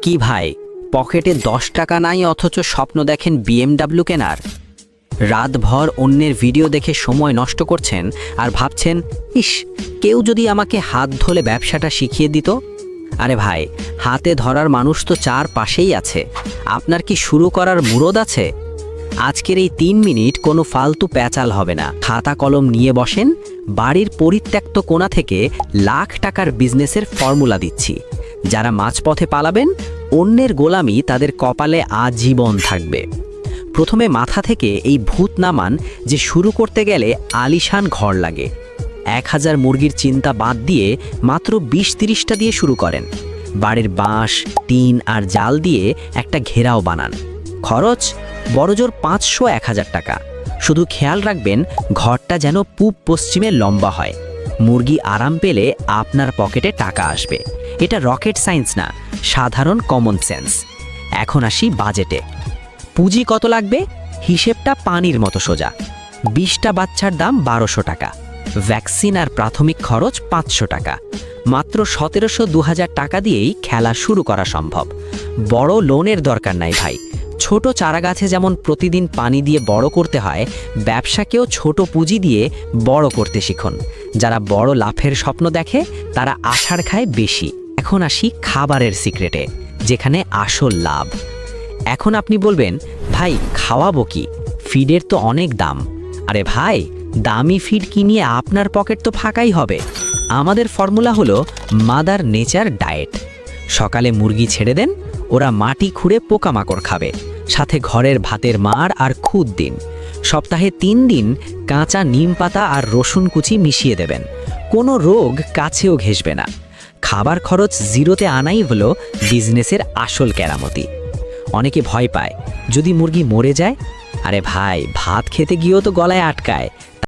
কি ভাই, পকেটে 10 টাকা নাই অথচ স্বপ্ন দেখেন BMW কেনার? রাতভর অন্যের ভিডিও দেখে সময় নষ্ট করছেন আর ভাবছেন, ইস, কেউ যদি আমাকে হাত ধরে ব্যবসাটা শিখিয়ে দিত। আরে ভাই, হাতে ধরার মানুষ তো চারপাশেই আছে। আপনার কি শুরু করার মুরদ আছে? আজকের এই 3 মিনিট কোনো ফালতু প্যাচাল হবে না। খাতা কলম নিয়ে বসেন, বাড়ির পরিত্যক্ত কোণা থেকে লাখ টাকার বিজনেসের ফর্মুলা দিচ্ছি। যারা মাঝপথে পালাবেন, অন্যের গোলামি তাদের কপালে আজীবন থাকবে। প্রথমে মাথা থেকে এই ভূত নামান যে শুরু করতে গেলে আলিশান ঘর লাগে। 1000 মুরগির চিন্তা বাদ দিয়ে মাত্র 20-30টা দিয়ে শুরু করেন। বাড়ির বাঁশ, টিন আর জাল দিয়ে একটা ঘেরাও বানান। খরচ বড়জোর 500-1000 টাকা। শুধু খেয়াল রাখবেন ঘরটা যেন পূব পশ্চিমে লম্বা হয়। মুরগি আরাম পেলে আপনার পকেটে টাকা আসবে। এটা রকেট সায়েন্স না, সাধারণ কমন সেন্স। এখন আসি বাজেটে। পুঁজি কত লাগবে? হিসেবটা পানির মতো সোজা। 20টা বাচ্চার দাম 1200 টাকা। ভ্যাকসিন আর প্রাথমিক খরচ 500 টাকা। মাত্র 1700-2000 টাকা দিয়েই খেলা শুরু করা সম্ভব। বড় লোনের দরকার নাই ভাই। ছোট চারাগাছে যেমন প্রতিদিন পানি দিয়ে বড় করতে হয়, ব্যবসাকেও ছোট পুঁজি দিয়ে বড় করতে শিখুন। যারা বড় লাভের স্বপ্ন দেখে তারা আছাড় খায় বেশি। এখন আসি খাবারের সিক্রেটে, যেখানে আসল লাভ। এখন আপনি বলবেন, ভাই খাওয়াবো কি? ফিডের তো অনেক দাম। আরে ভাই, দামি ফিড কিনিয়ে আপনার পকেট তো ফাঁকাই হবে। আমাদের ফর্মুলা হলো মাদার নেচার ডায়েট। সকালে মুরগি ছেড়ে দেন, ওরা মাটি খুঁড়ে পোকামাকড় খাবে, সাথে ঘরের ভাতের মাড় আর খুদ দিন। সপ্তাহে 3 দিন কাঁচা নিম পাতা আর রসুন কুচি মিশিয়ে দেবেন। কোনো রোগ কাছেও ঘেঁষবে না। খাবার খরচ জিরোতে আনাই হলো বিজনেসের আসল কেরামতি। অনেকে ভয় পায়, যদি মুরগি মরে যায়। আরে ভাই, ভাত খেতে গিয়েও তো গলায় আটকায়,